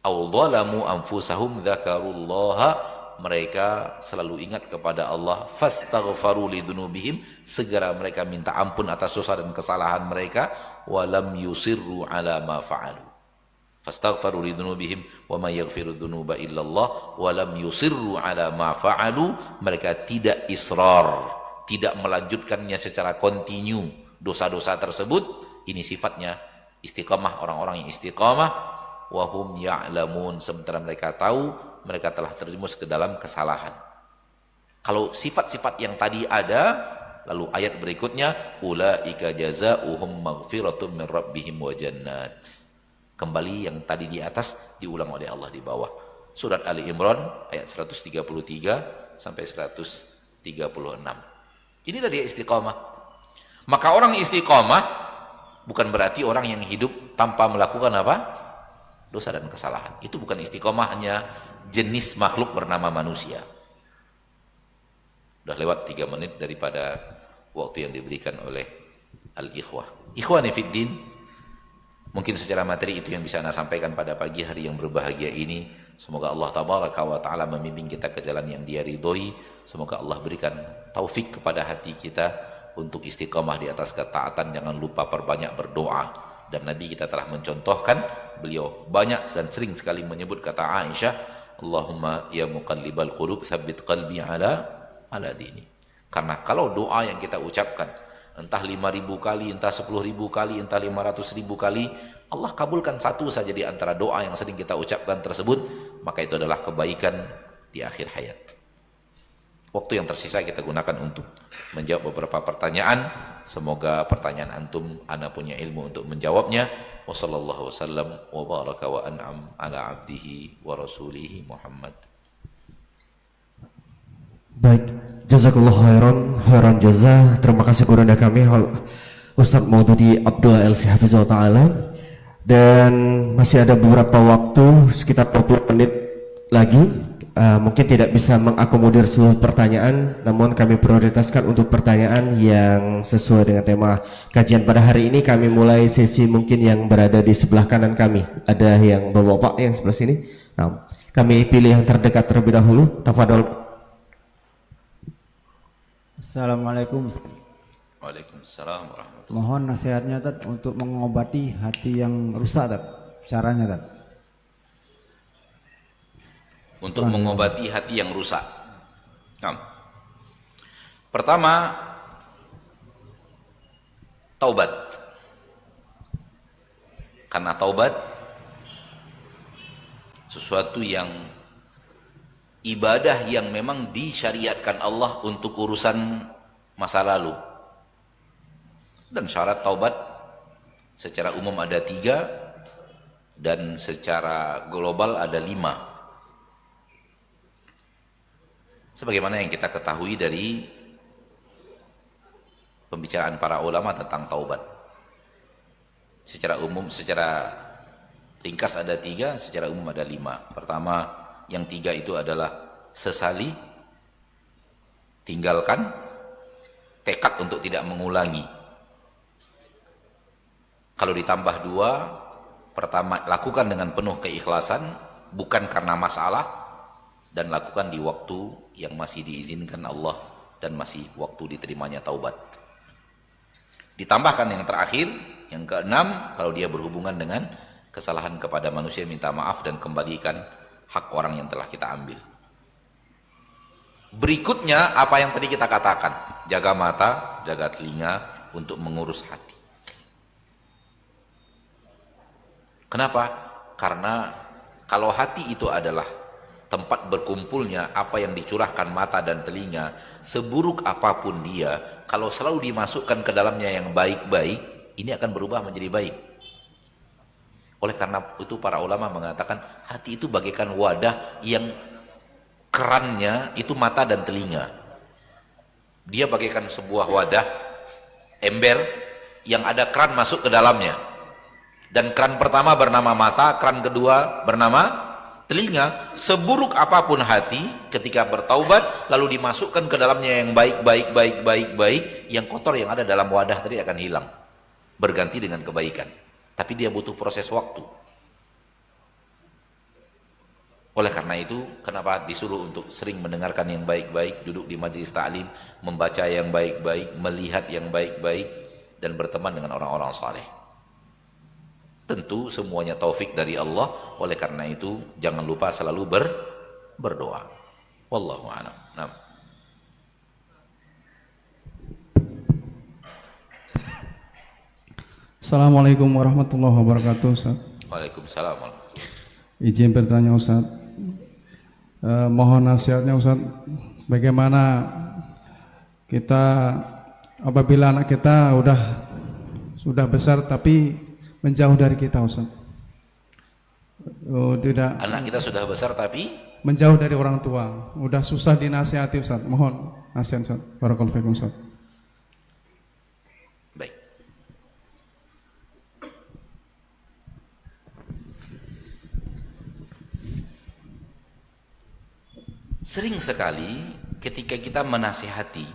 aw dhalamu anfusahum dzakarullaha, mereka selalu ingat kepada Allah, fastaghfaru lidunubihim, segera mereka minta ampun atas dosa dan kesalahan mereka, walam yusirru ala ma fa'alu, fastaghfaru lidunubihim wa may yaghfiru dzunuba illallah walam yusirru ala ma fa'alu, mereka tidak israr, tidak melanjutkannya secara kontinu dosa-dosa tersebut. Ini sifatnya istiqamah, orang-orang yang istiqamah. Wahum ya'lamun, sementara mereka tahu mereka telah terjerumus ke dalam kesalahan. Kalau sifat-sifat yang tadi ada, lalu ayat berikutnya ulaika jazaohum maghfiratun min rabbihim wa jannat. Kembali yang tadi di atas diulang oleh Allah di bawah. Surat Ali Imran ayat 133 sampai 136. Inilah dia istiqamah. Maka orang istiqamah bukan berarti orang yang hidup tanpa melakukan apa? Dosa dan kesalahan. Itu bukan istiqomah hanya jenis makhluk bernama manusia. Sudah lewat 3 menit daripada waktu yang diberikan oleh al-ikhwah. Ikhwani fiddin, mungkin secara materi itu yang bisa Anda sampaikan pada pagi hari yang berbahagia ini. Semoga Allah tabaraka wa ta'ala membimbing kita ke jalan yang Dia ridhoi. Semoga Allah berikan taufik kepada hati kita untuk istiqamah di atas ketaatan. Jangan lupa perbanyak berdoa. Dan Nabi kita telah mencontohkan, beliau banyak dan sering sekali menyebut kata Aisyah, Allahumma ya muqallibal qulub tsabbit qalbi ala dini. Karena kalau doa yang kita ucapkan entah 5.000 kali, entah 10.000 kali, entah 500.000 kali, Allah kabulkan satu saja di antara doa yang sering kita ucapkan tersebut, maka itu adalah kebaikan di akhir hayat. Waktu yang tersisa kita gunakan untuk menjawab beberapa pertanyaan. Semoga pertanyaan antum, ana punya ilmu untuk menjawabnya. Wassallallahu wasallam wa baraka wa an'am ala abdihi wa rasulihi Muhammad. Baik, jazakallah khairan jazah. Terima kasih kepada kami Ustaz Maududi Abdullah LC Hafizahullah Ta'ala. Dan masih ada beberapa waktu, sekitar 20 menit lagi. Mungkin tidak bisa mengakomodir seluruh pertanyaan, namun kami prioritaskan untuk pertanyaan yang sesuai dengan tema kajian pada hari ini. Kami mulai sesi mungkin yang berada di sebelah kanan kami. Ada yang bapak-bapak yang sebelah sini. Nah, kami pilih yang terdekat terlebih dahulu. Tafadhol. Assalamualaikum. Waalaikumsalam warahmatullahi. Mohon nasihatnya Tad untuk mengobati hati yang rusak Tad. Caranya Tad. Untuk mengobati hati yang rusak. Pertama, taubat. Karena taubat sesuatu yang ibadah yang memang disyariatkan Allah untuk urusan masa lalu. Dan syarat taubat secara umum ada 3 dan secara global ada 5. Sebagaimana yang kita ketahui dari pembicaraan para ulama tentang taubat. Secara umum, secara ringkas ada 3, secara umum ada 5. Pertama, yang 3 itu adalah sesali, tinggalkan, tekad untuk tidak mengulangi. Kalau ditambah 2, pertama lakukan dengan penuh keikhlasan, bukan karena masalah, dan lakukan di waktu yang masih diizinkan Allah dan masih waktu diterimanya taubat. Ditambahkan yang terakhir, yang keenam, kalau dia berhubungan dengan kesalahan kepada manusia, minta maaf dan kembalikan hak orang yang telah kita ambil. Berikutnya apa yang tadi kita katakan, jaga mata, jaga telinga untuk mengurus hati. Kenapa? Karena kalau hati itu adalah tempat berkumpulnya apa yang dicurahkan mata dan telinga, seburuk apapun dia, kalau selalu dimasukkan ke dalamnya yang baik-baik, ini akan berubah menjadi baik. Oleh karena itu para ulama mengatakan hati itu bagaikan wadah yang kerannya itu mata dan telinga. Dia bagaikan sebuah wadah ember yang ada keran masuk ke dalamnya. Dan keran pertama bernama mata, keran kedua bernama telinga. Seburuk apapun hati, ketika bertaubat lalu dimasukkan ke dalamnya yang baik, yang kotor yang ada dalam wadah tadi akan hilang, berganti dengan kebaikan. Tapi dia butuh proses waktu. Oleh karena itu, kenapa disuruh untuk sering mendengarkan yang baik-baik, duduk di majelis ta'lim, membaca yang baik-baik, melihat yang baik-baik, dan berteman dengan orang-orang saleh. Tentu semuanya taufik dari Allah. Oleh karena itu, jangan lupa selalu berdoa. Wallahu a'lam. Nah. Assalamualaikum warahmatullahi wabarakatuh, Ustaz. Waalaikumsalam. Izin bertanya, Ustaz. Mohon nasihatnya, Ustaz. Bagaimana kita apabila anak kita sudah besar tapi menjauh dari kita, Ustaz? Tidak. Anak kita sudah besar tapi menjauh dari orang tua. Udah susah dinasihati, Ustaz. Mohon nasihat, Ustaz. Barakallahu fiikum, Ustaz. baik. Sering sekali ketika kita menasihati,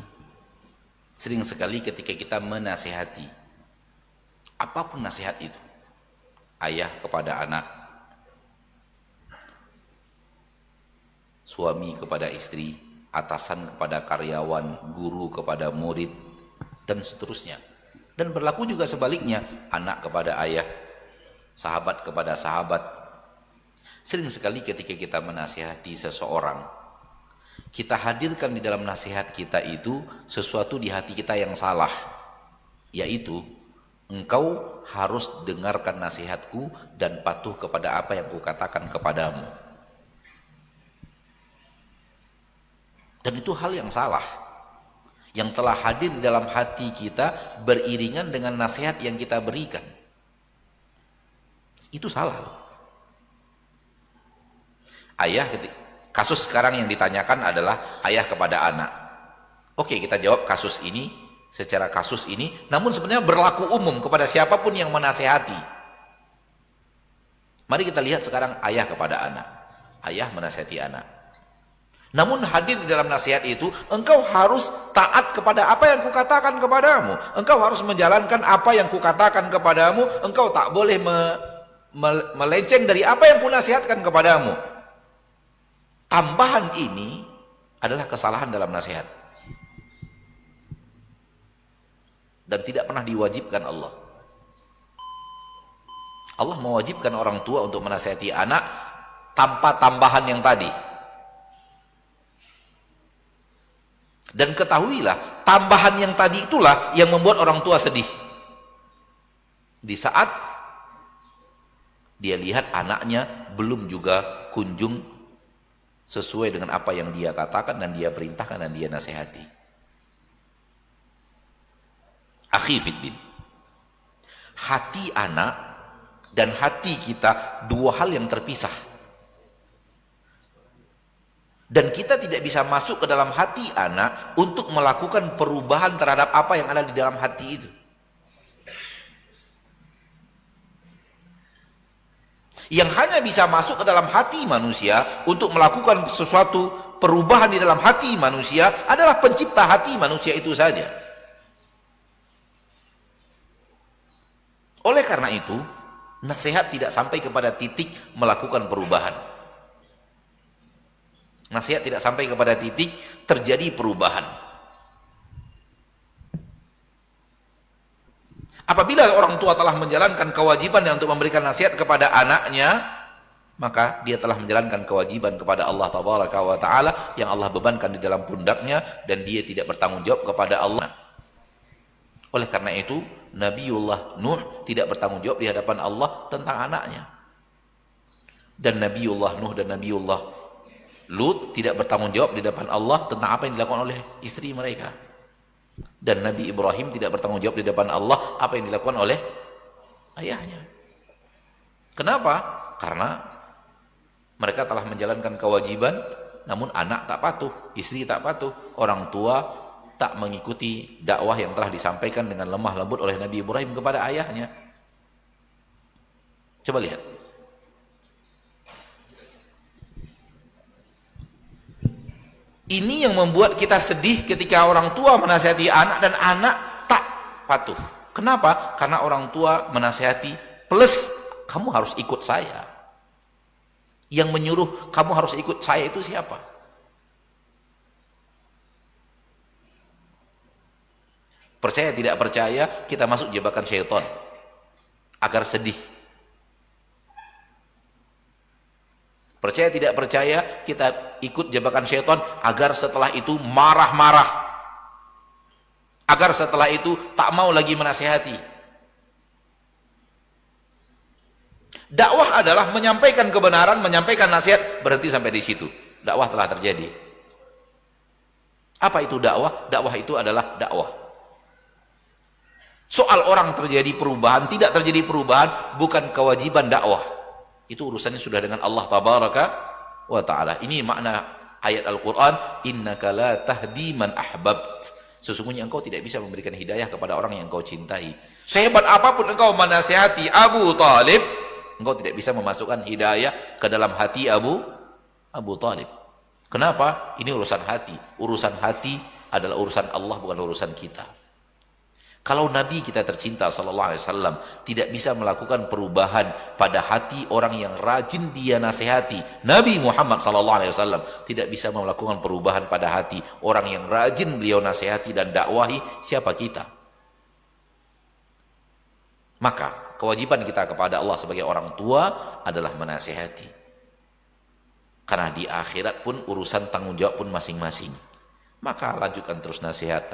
apapun nasihat itu, ayah kepada anak, suami kepada istri, atasan kepada karyawan, guru kepada murid, dan seterusnya. Dan berlaku juga sebaliknya, anak kepada ayah, sahabat kepada sahabat. Sering sekali ketika kita menasihati seseorang, kita hadirkan di dalam nasihat kita itu sesuatu di hati kita yang salah, yaitu engkau harus dengarkan nasihatku dan patuh kepada apa yang kukatakan kepadamu. Dan itu hal yang salah, yang telah hadir di dalam hati kita beriringan dengan nasihat yang kita berikan. Itu salah. Ayah, kasus sekarang yang ditanyakan adalah ayah kepada anak. Oke, kita jawab kasus ini secara kasus ini, namun sebenarnya berlaku umum kepada siapapun yang menasehati. Mari kita lihat sekarang ayah kepada anak. Ayah menasehati anak. Namun hadir di dalam nasihat itu, engkau harus taat kepada apa yang kukatakan kepadamu. Engkau harus menjalankan apa yang kukatakan kepadamu. Engkau tak boleh melenceng dari apa yang kunasihatkan kepadamu. Tambahan ini adalah kesalahan dalam nasihat dan tidak pernah diwajibkan Allah. Allah mewajibkan orang tua untuk menasihati anak tanpa tambahan yang tadi. Dan ketahuilah, tambahan yang tadi itulah yang membuat orang tua sedih. Di saat dia lihat anaknya belum juga kunjung sesuai dengan apa yang dia katakan dan dia perintahkan dan dia nasihati. Akhi fiddin, hati anak dan hati kita dua hal yang terpisah, dan kita tidak bisa masuk ke dalam hati anak untuk melakukan perubahan terhadap apa yang ada di dalam hati itu. Yang hanya bisa masuk ke dalam hati manusia untuk melakukan sesuatu perubahan di dalam hati manusia adalah pencipta hati manusia itu saja. Oleh karena itu, nasihat tidak sampai kepada titik melakukan perubahan. Nasihat tidak sampai kepada titik, terjadi perubahan. Apabila orang tua telah menjalankan kewajibannya untuk memberikan nasihat kepada anaknya, maka dia telah menjalankan kewajiban kepada Allah Tabaraka wa Ta'ala yang Allah bebankan di dalam pundaknya, dan dia tidak bertanggung jawab kepada Allah. Oleh karena itu, Nabiullah Nuh tidak bertanggung jawab di hadapan Allah tentang anaknya. Dan Nabiullah Nuh dan Nabiullah Lut tidak bertanggung jawab di hadapan Allah tentang apa yang dilakukan oleh istri mereka. Dan Nabi Ibrahim tidak bertanggung jawab di hadapan Allah apa yang dilakukan oleh ayahnya. Kenapa? Karena mereka telah menjalankan kewajiban, namun anak tak patuh, istri tak patuh, orang tua tak mengikuti dakwah yang telah disampaikan dengan lemah lembut oleh Nabi Ibrahim kepada ayahnya. Coba lihat. Ini yang membuat kita sedih ketika orang tua menasihati anak dan anak tak patuh. Kenapa? Karena orang tua menasihati plus kamu harus ikut saya. Yang menyuruh kamu harus ikut saya itu siapa? Percaya tidak percaya, kita masuk jebakan syaitan agar sedih. Percaya tidak percaya, kita ikut jebakan syaitan agar setelah itu marah-marah, agar setelah itu tak mau lagi menasihati. Dakwah adalah menyampaikan kebenaran, menyampaikan nasihat, berhenti sampai di situ. Dakwah telah terjadi. Apa itu dakwah? Dakwah itu adalah dakwah. Soal orang terjadi perubahan, tidak terjadi perubahan, bukan kewajiban dakwah. Itu urusannya sudah dengan Allah Tabaraka wa Ta'ala. Ini makna ayat Al-Quran, innaka la tahdi man ahbabt. Sesungguhnya engkau tidak bisa memberikan hidayah kepada orang yang engkau cintai. Sehebat apapun engkau menasihati Abu Talib, engkau tidak bisa memasukkan hidayah ke dalam hati Abu Talib. Kenapa? Ini urusan hati. Urusan hati adalah urusan Allah, bukan urusan kita. Kalau Nabi kita tercinta sallallahu alaihi wasallam tidak bisa melakukan perubahan pada hati orang yang rajin dia nasihati, Nabi Muhammad sallallahu alaihi wasallam tidak bisa melakukan perubahan pada hati orang yang rajin beliau nasihati dan dakwahi, siapa kita? Maka kewajiban kita kepada Allah sebagai orang tua adalah menasihati. Karena di akhirat pun urusan tanggung jawab pun masing-masing. Maka lanjutkan terus nasihat,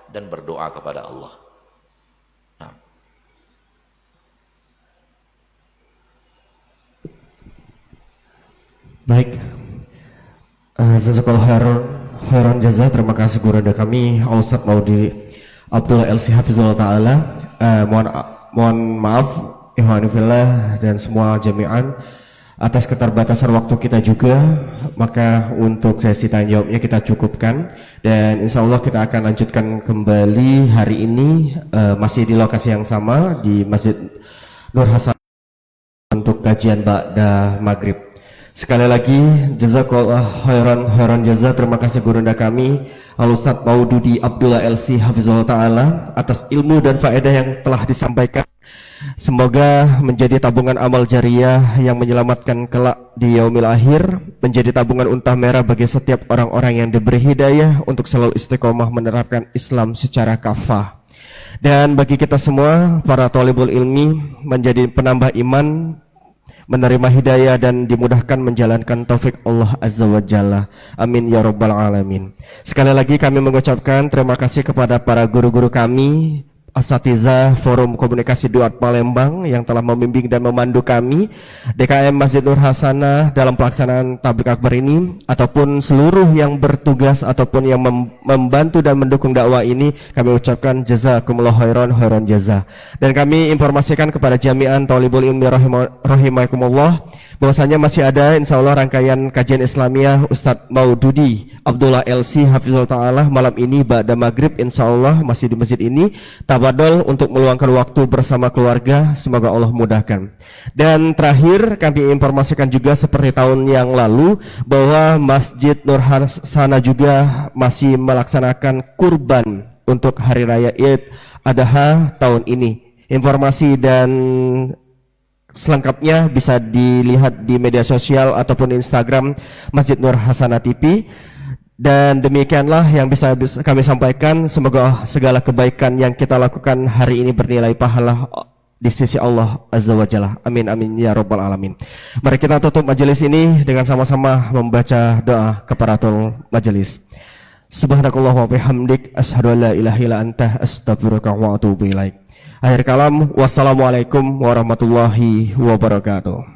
dan berdoa kepada Allah. Nah. Baik, jazakallahu khairan jazah. Terima kasih gurunda kami Ustaz Maudi Abdullah LC Hafizullah Ta'ala. Mohon maaf ikhwanifillah dan semua jami'an atas keterbatasan waktu kita juga, maka untuk sesi tanya jawabnya kita cukupkan, dan insya Allah kita akan lanjutkan kembali hari ini masih di lokasi yang sama di Masjid Nur Hasan untuk kajian ba'da maghrib. Sekali lagi jazakallah khairan jazah. Terima kasih gurunda kami Al-Ustaz Maududi Abdullah LC Hafizullah Ta'ala atas ilmu dan faedah yang telah disampaikan. Semoga menjadi tabungan amal jariah yang menyelamatkan kelak di yaumil akhir, menjadi tabungan unta merah bagi setiap orang-orang yang diberi hidayah untuk selalu istiqomah menerapkan Islam secara kafah. Dan bagi kita semua para thalibul ilmi menjadi penambah iman, menerima hidayah dan dimudahkan menjalankan taufik Allah Azza wa Jalla. Amin ya rabbal alamin. Sekali lagi kami mengucapkan terima kasih kepada para guru-guru kami, Asatidzah Forum Komunikasi Duat Palembang yang telah membimbing dan memandu kami, DKM Masjid Nur Hasanah dalam pelaksanaan tablik akbar ini, ataupun seluruh yang bertugas ataupun yang membantu dan mendukung dakwah ini, kami ucapkan jazakumullah khairan jazah. Dan kami informasikan kepada jami'an Thalibul Ilmi rahimakumullah bahwasanya masih ada insyaallah rangkaian kajian Islamiyah Ustadz Maududi Abdullah LC Hafizul Ta'ala malam ini ba'da maghrib, insyaallah masih di masjid ini. Tabadol untuk meluangkan waktu bersama keluarga, semoga Allah mudahkan. Dan terakhir kami informasikan juga seperti tahun yang lalu bahwa Masjid Nur Hasanah juga masih melaksanakan kurban untuk Hari Raya Idul Adha tahun ini. Informasi dan selengkapnya bisa dilihat di media sosial ataupun Instagram Masjid Nur Hasanah TV. Dan demikianlah yang bisa kami sampaikan. Semoga segala kebaikan yang kita lakukan hari ini bernilai pahala di sisi Allah Azza wa Jalla. Amin amin ya rabbal alamin. Mari kita tutup majelis ini dengan sama-sama membaca doa kafaratul majelis. Subhanakallah wa bihamdik asyhadu an la ilaha illa anta astaghfiruka wa atubu ilaik. Akhir kalam, wassalamualaikum warahmatullahi wabarakatuh.